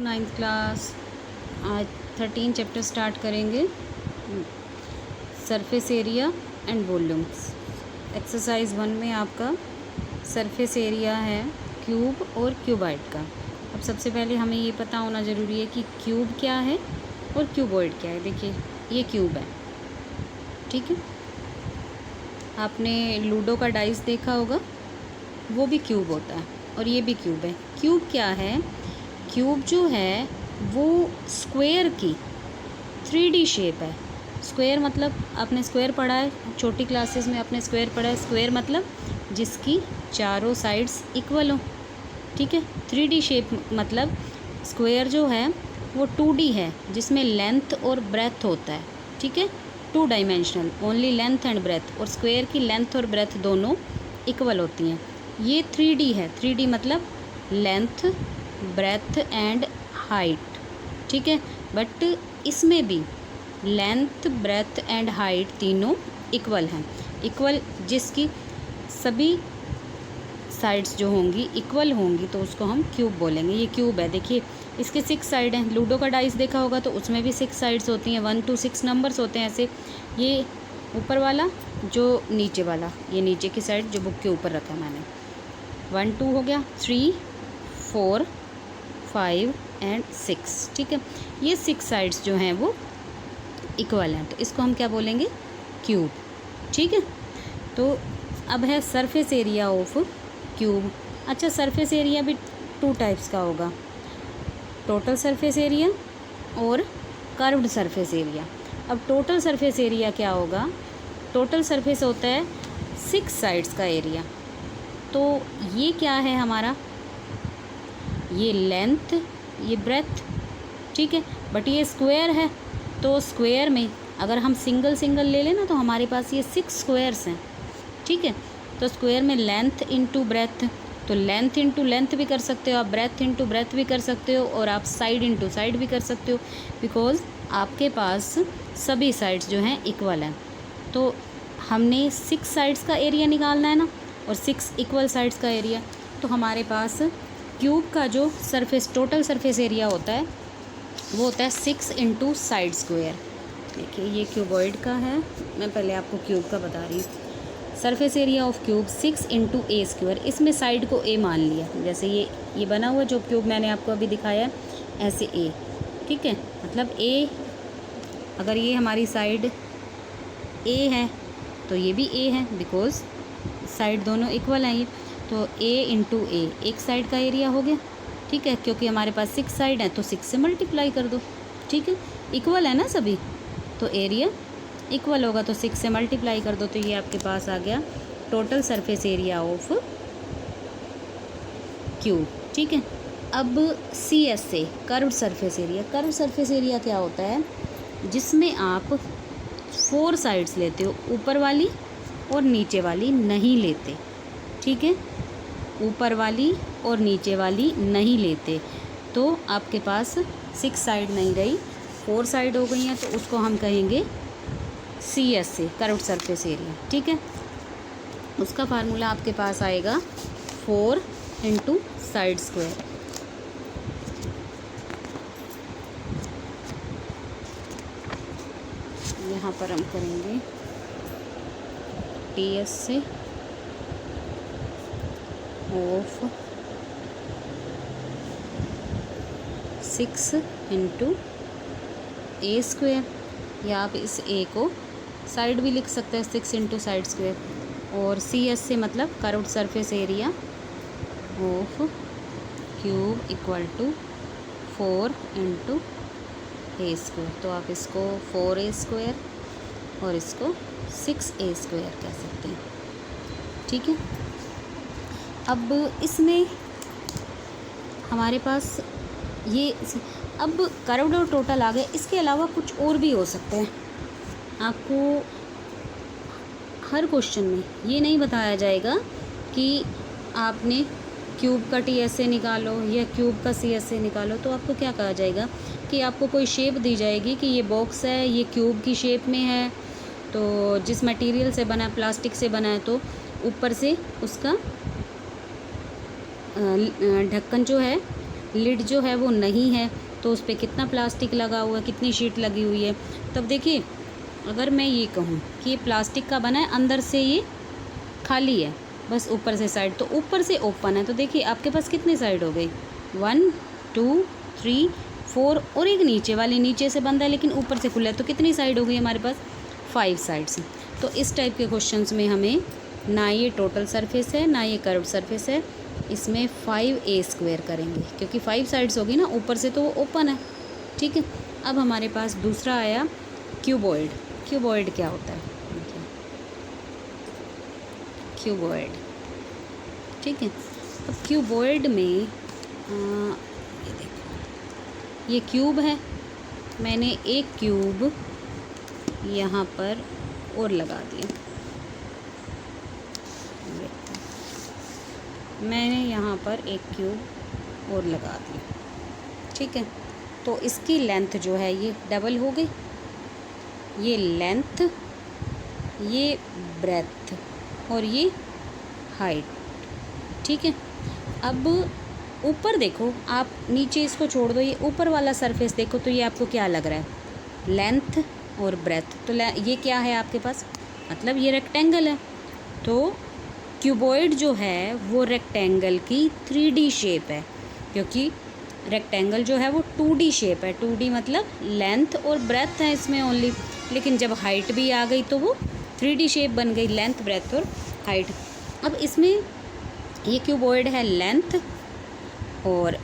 Ninth class. आज 13 chapter start करेंगे, surface area and volumes. Exercise 1 में आपका सरफेस एरिया है क्यूब और क्यूबॉइड का। अब सबसे पहले हमें ये पता होना ज़रूरी है कि क्यूब क्या है और क्यूबॉइड क्या है। देखिए ये क्यूब है, ठीक है। आपने लूडो का डाइस देखा होगा, वो भी क्यूब होता है और ये भी क्यूब है। क्यूब क्या है? क्यूब जो है वो स्क्वायर की 3D शेप है। स्क्वायर मतलब आपने स्क्वायर पढ़ा है छोटी क्लासेस में, आपने स्क्वायर पढ़ा है। स्क्वायर मतलब जिसकी चारों साइड्स इक्वल हो, ठीक है। 3D शेप मतलब स्क्वायर जो है वो 2D है, जिसमें लेंथ और ब्रेथ होता है, ठीक है। 2 dimensional, only length and breadth. और स्क्वायर की लेंथ और ब्रेथ दोनों इक्वल होती हैं। ये 3D है। 3D मतलब लेंथ, ब्रेथ एंड हाइट, ठीक है। बट इसमें भी लेंथ, ब्रेथ एंड हाइट तीनों इक्वल हैं। इक्वल जिसकी सभी साइड्स जो होंगी इक्वल होंगी तो उसको हम क्यूब बोलेंगे। ये क्यूब है। देखिए इसके 6 साइड हैं। लूडो का डाइस देखा होगा तो उसमें भी 6 साइड्स होती हैं। 1 to 6 नंबर्स होते हैं ऐसे। ये ऊपर वाला, जो नीचे वाला, ये नीचे की साइड जो बुक के ऊपर रखा है मैंने। 1 2 हो गया, 3 4 5 एंड 6, ठीक है। ये 6 साइड्स जो हैं वो इक्वल हैं, तो इसको हम क्या बोलेंगे? क्यूब, ठीक है। तो अब है सरफेस एरिया ऑफ क्यूब। अच्छा, सरफेस एरिया भी 2 टाइप्स का होगा, टोटल सरफेस एरिया और कर्व्ड सरफेस एरिया। अब टोटल सरफेस एरिया क्या होगा? टोटल सरफेस होता है 6 साइड्स का एरिया। तो ये क्या है हमारा? ये लेंथ, ये ब्रेथ, ठीक है। बट ये स्क्वायर है, तो स्क्वायर में अगर हम सिंगल सिंगल ले लें ना तो हमारे पास ये 6 स्क्वायर्स हैं, ठीक है। तो स्क्वायर में लेंथ इंटू ब्रेथ, तो लेंथ इंटू लेंथ भी कर सकते हो आप, ब्रेथ इंटू ब्रेथ भी कर सकते हो, और आप साइड इंटू साइड भी कर सकते हो, बिकॉज आपके पास सभी साइड्स जो हैं इक्वल हैं। तो हमने 6 साइड्स का एरिया निकालना है ना, और 6 इक्वल साइड्स का एरिया। तो हमारे पास क्यूब का जो सरफेस टोटल सरफेस एरिया होता है वो होता है 6 इंटू साइड स्क्वायर। देखिए ये क्यूबॉइड का है, मैं पहले आपको क्यूब का बता रही हूँ। Surface area of cube 6 into a square. इसमें साइड को ए मान लिया, जैसे ये बना हुआ जो क्यूब मैंने आपको अभी दिखाया है, ऐसे ए, ठीक है। मतलब ए, अगर ये हमारी साइड ए है तो ये भी ए है, बिकॉज साइड दोनों इक्वल हैं ये। तो a इंटू ए, एक साइड का एरिया हो गया, ठीक है। क्योंकि हमारे पास 6 साइड है तो 6 से मल्टीप्लाई कर दो, ठीक है। इक्वल है ना सभी, तो एरिया इक्वल होगा तो 6 से मल्टीप्लाई कर दो, तो ये आपके पास आ गया total surface area of cube, ठीक है। अब CSA, curved surface area. Curved surface area क्या होता है? जिसमें आप 4 साइड्स लेते हो, ऊपर वाली और नीचे वाली नहीं लेते, ठीक है। ऊपर वाली और नीचे वाली नहीं लेते, तो आपके पास 6 साइड नहीं रही, 4 साइड हो गई हैं, तो उसको हम कहेंगे CSA, कर्व्ड सरफेस एरिया, ठीक है। उसका फार्मूला आपके पास आएगा 4 इंटू साइड स्क्वायर। यहाँ पर हम करेंगे TSA of 6 into a square, या आप इस ए को साइड भी लिख सकते हैं 6 इंटू साइड स्क्वायर। और CSA मतलब curved surface area of cube equal to 4 into a square. तो आप इसको 4a स्क्वायर और इसको 6a स्क्वायर कह सकते हैं, ठीक है। अब इसमें हमारे पास ये, अब कर्व्ड और टोटल आ गए। इसके अलावा कुछ और भी हो सकते हैं। आपको हर क्वेश्चन में ये नहीं बताया जाएगा कि आपने क्यूब का TSA निकालो या क्यूब का CSA निकालो। तो आपको क्या कहा जाएगा कि आपको कोई शेप दी जाएगी कि ये बॉक्स है, ये क्यूब की शेप में है, तो जिस मटेरियल से बना है, प्लास्टिक से बना है, तो ऊपर से उसका ढक्कन जो है लिड जो है वो नहीं है, तो उस पर कितना प्लास्टिक लगा हुआ है, कितनी शीट लगी हुई है। तब देखिए अगर मैं ये कहूँ कि ये प्लास्टिक का बना है, अंदर से ये खाली है, बस ऊपर से साइड, तो ऊपर से ओपन है, तो देखिए आपके पास कितनी साइड हो गई, 1 2 3 4 और एक नीचे वाली, नीचे से बंद है लेकिन ऊपर से खुला है, तो कितनी साइड हो गई हमारे पास, 5 साइड्स। तो इस टाइप के क्वेश्चंस में हमें ना ये टोटल सरफेस है ना ये कर्व सरफेस है, इसमें 5a² करेंगे क्योंकि 5 साइड्स होगी ना, ऊपर से तो वो ओपन है। ठीक है, अब हमारे पास दूसरा आया क्यूबॉइड। क्यूबॉइड क्या होता है, क्यूबॉइड। ठीक है, अब क्यूबॉइड में ये देखो, ये क्यूब है, मैंने एक क्यूब यहाँ पर और लगा दिया, मैंने यहाँ पर एक क्यूब और लगा दिया। ठीक है, तो इसकी लेंथ जो है ये डबल हो गई, ये लेंथ, ये ब्रेथ और ये हाइट। ठीक है, अब ऊपर देखो, आप नीचे इसको छोड़ दो, ये ऊपर वाला सरफेस देखो, तो ये आपको क्या लग रहा है, लेंथ और ब्रेथ। तो ये क्या है आपके पास, मतलब ये रेक्टेंगल है। तो क्यूबॉइड जो है वो रेक्टेंगल की 3D शेप है, क्योंकि रेक्टेंगल जो है वो 2D शेप है। 2D मतलब लेंथ और ब्रेथ है इसमें ओनली, लेकिन जब हाइट भी आ गई तो वो 3D शेप बन गई, लेंथ ब्रेथ और हाइट। अब इसमें ये क्यूबॉइड है लेंथ और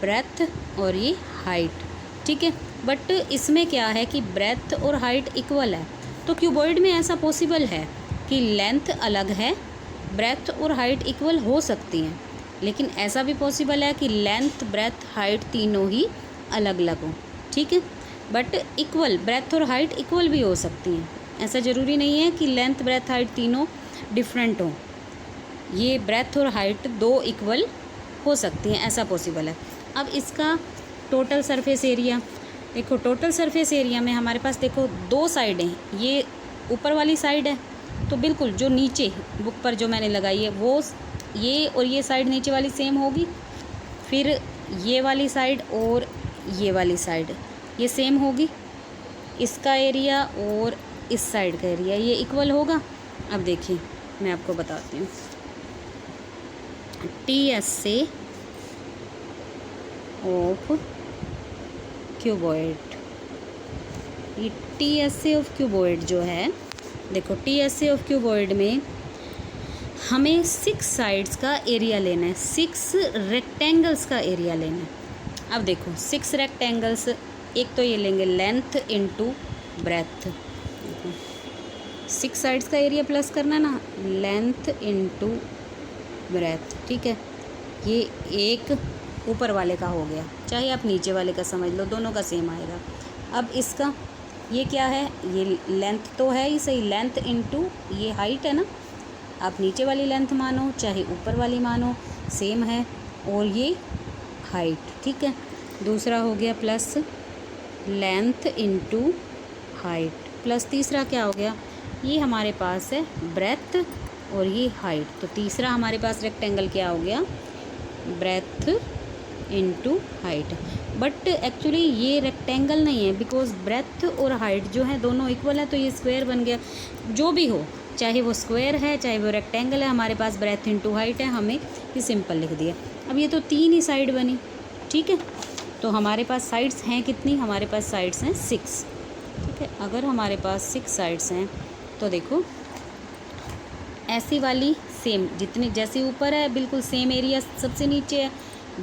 ब्रेथ और ये हाइट। ठीक है, बट इसमें क्या है कि ब्रेथ और हाइट इक्वल है। तो क्यूबॉइड में ऐसा पॉसिबल है कि लेंथ अलग है, ब्रेथ और हाइट इक्वल हो सकती हैं, लेकिन ऐसा भी पॉसिबल है कि लेंथ ब्रेथ हाइट तीनों ही अलग अलग हो। ठीक है, बट इक्वल ब्रेथ और हाइट इक्वल भी हो सकती हैं, ऐसा ज़रूरी नहीं है कि लेंथ ब्रेथ हाइट तीनों डिफरेंट हो। ये ब्रेथ और हाइट दो इक्वल हो सकती हैं, ऐसा पॉसिबल है। अब इसका टोटल सरफेस एरिया देखो, टोटल सरफेस एरिया में हमारे पास देखो 2 साइडें, ये ऊपर वाली साइड है, तो बिल्कुल जो नीचे बुक पर जो मैंने लगाई है वो ये और ये साइड नीचे वाली सेम होगी, फिर ये वाली साइड और ये वाली साइड ये सेम होगी, इसका एरिया और इस साइड का एरिया ये इक्वल होगा। अब देखिए मैं आपको बताती हूँ, TSA ऑफ क्यूबॉइड, ये TSA ऑफ क्यूबॉइड जो है, देखो TSA ऑफ क्यूबॉइड में हमें 6 साइड्स का एरिया लेना है, 6 रेक्टेंगल्स का एरिया लेना है। अब देखो 6 रेक्टेंगल्स, एक तो ये लेंगे लेंथ इनटू ब्रेथ, 6 साइड्स का एरिया प्लस करना ना, लेंथ इनटू ब्रेथ। ठीक है, ये एक ऊपर वाले का हो गया, चाहे आप नीचे वाले का समझ लो, दोनों का सेम आएगा। अब इसका ये क्या है, ये लेंथ तो है ही सही, लेंथ इनटू ये हाइट है ना, आप नीचे वाली लेंथ मानो चाहे ऊपर वाली मानो सेम है, और ये हाइट। ठीक है, दूसरा हो गया plus length into height, plus तीसरा क्या हो गया, ये हमारे पास है ब्रेथ और ये हाइट, तो तीसरा हमारे पास रेक्टेंगल क्या हो गया, breadth into height. But actually ये रेक्टेंगल नहीं है, बिकॉज ब्रेथ और हाइट जो है दोनों इक्वल है, तो ये स्क्वायर बन गया। जो भी हो, चाहे वो स्क्वायर है चाहे वो रेक्टेंगल है, हमारे पास ब्रेथ इनटू हाइट है, हमें ये सिंपल लिख दिया। अब ये तो 3 ही साइड बनी। ठीक है, तो हमारे पास साइड्स हैं कितनी, हमारे पास साइड्स हैं 6। ठीक है, अगर हमारे पास 6 साइड्स हैं तो देखो ऐसी वाली सेम, जितनी जैसे ऊपर है बिल्कुल सेम एरिया सबसे नीचे है,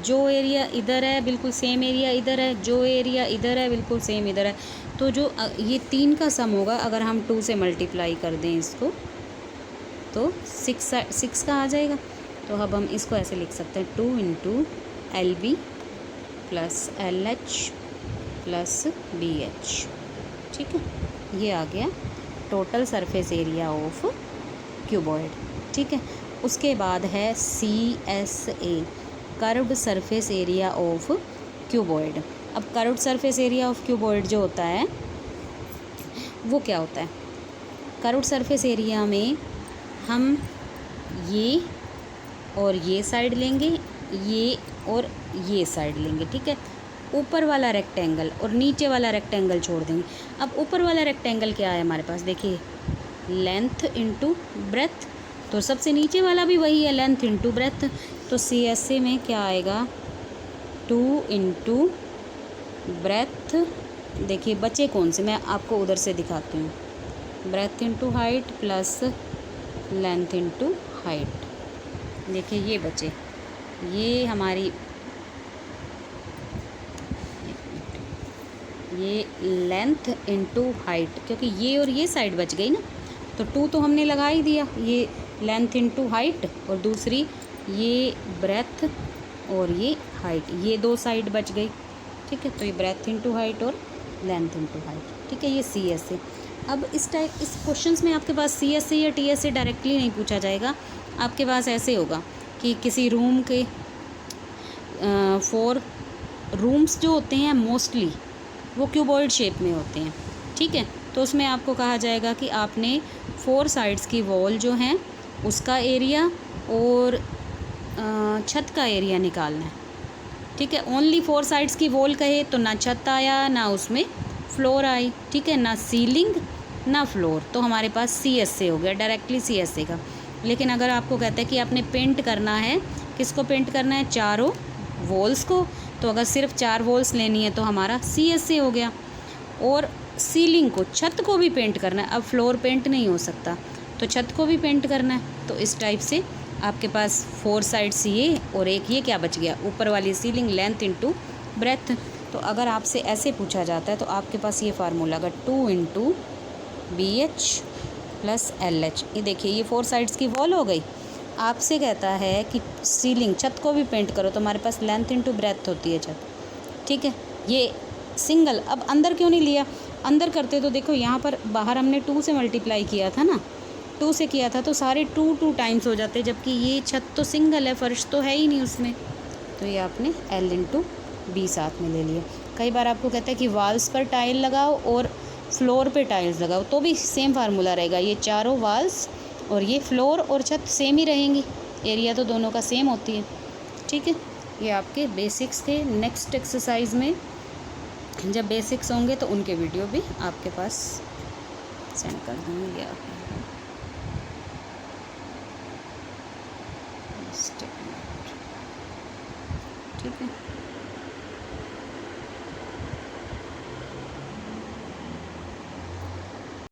जो एरिया इधर है बिल्कुल सेम एरिया इधर है, जो एरिया इधर है बिल्कुल सेम इधर है। तो जो ये 3 का सम होगा, अगर हम 2 से मल्टीप्लाई कर दें इसको तो 6 का आ जाएगा। तो अब हम इसको ऐसे लिख सकते हैं, 2 into LB plus LH plus BH। ठीक है, ये आ गया total surface area of cuboid. ठीक है, उसके बाद है CSA, curved surface area of cuboid. अब curved surface area of cuboid जो होता है वो क्या होता है, कर्व्ड सरफेस एरिया में हम ये और ये साइड लेंगे ये और ये साइड लेंगे, ठीक है। ऊपर वाला रेक्टेंगल और नीचे वाला रेक्टेंगल छोड़ देंगे। अब ऊपर वाला रेक्टेंगल क्या है हमारे पास, देखिए लेंथ इंटू ब्रेथ, तो सबसे नीचे वाला भी वही है, लेंथ इंटू ब्रेथ। तो CSA में क्या आएगा, 2 इंटू ब्रेथ। देखिए बचे कौन से, मैं आपको उधर से दिखाती हूँ, breath into height plus length into height. देखिए ये बचे, ये हमारी ये लेंथ इंटू हाइट, क्योंकि ये और ये साइड बच गई ना, तो 2 तो हमने लगा ही दिया, ये लेंथ इंटू हाइट और दूसरी ये ब्रेथ और ये हाइट, ये 2 साइड बच गई, ठीक है। तो ये ब्रेथ इंटू हाइट और लेंथ इंटू हाइट, ठीक है। ये CSA। अब इस क्वेश्चंस में आपके पास CSA या TSA डायरेक्टली नहीं पूछा जाएगा, आपके पास ऐसे होगा कि किसी रूम के 4 रूम्स जो होते हैं मोस्टली वो क्यूबॉइड शेप में होते हैं, ठीक है। तो उसमें आपको कहा जाएगा कि आपने 4 साइड्स की वॉल जो हैं उसका एरिया और छत का एरिया निकालना है, ठीक है। ओनली 4 साइड्स की वॉल कहे तो ना छत आया ना उसमें फ्लोर आई, ठीक है, ना सीलिंग ना फ्लोर, तो हमारे पास CSA हो गया, डायरेक्टली CSA का। लेकिन अगर आपको कहता है कि आपने पेंट करना है, किसको पेंट करना है, चारों वॉल्स को, तो अगर सिर्फ 4 वॉल्स लेनी है तो हमारा CSA हो गया। और सीलिंग को, छत को भी पेंट करना है, अब फ्लोर पेंट नहीं हो सकता तो छत को भी पेंट करना है, तो इस टाइप से आपके पास 4 साइड्स ये और एक ये क्या बच गया, ऊपर वाली सीलिंग, लेंथ इंटू ब्रेथ। तो अगर आपसे ऐसे पूछा जाता है तो आपके पास ये फार्मूला अगर 2 इंटू BH प्लस LH, ये देखिए ये 4 साइड्स की वॉल हो गई। आपसे कहता है कि सीलिंग, छत को भी पेंट करो, तो हमारे पास लेंथ इंटू ब्रेथ होती है छत, ठीक है। ये सिंगल, अब अंदर क्यों नहीं लिया, अंदर करते तो देखो यहाँ पर बाहर हमने 2 से मल्टीप्लाई किया था ना, 2 से किया था तो सारे 2 टाइम्स हो जाते, जबकि ये छत तो सिंगल है, फर्श तो है ही नहीं उसमें, तो ये आपने L इंटू B साथ में ले लिया। कई बार आपको कहता है कि वाल्स पर टाइल लगाओ और फ्लोर पे टाइल्स लगाओ, तो भी सेम फार्मूला रहेगा, ये चारों वाल्स और ये फ्लोर और छत सेम ही रहेंगी, एरिया तो दोनों का सेम होती है, ठीक है। ये आपके बेसिक्स थे। नेक्स्ट एक्सरसाइज में जब बेसिक्स होंगे तो उनके वीडियो भी आपके पास सेंड कर दूँगी आप, ठीक है।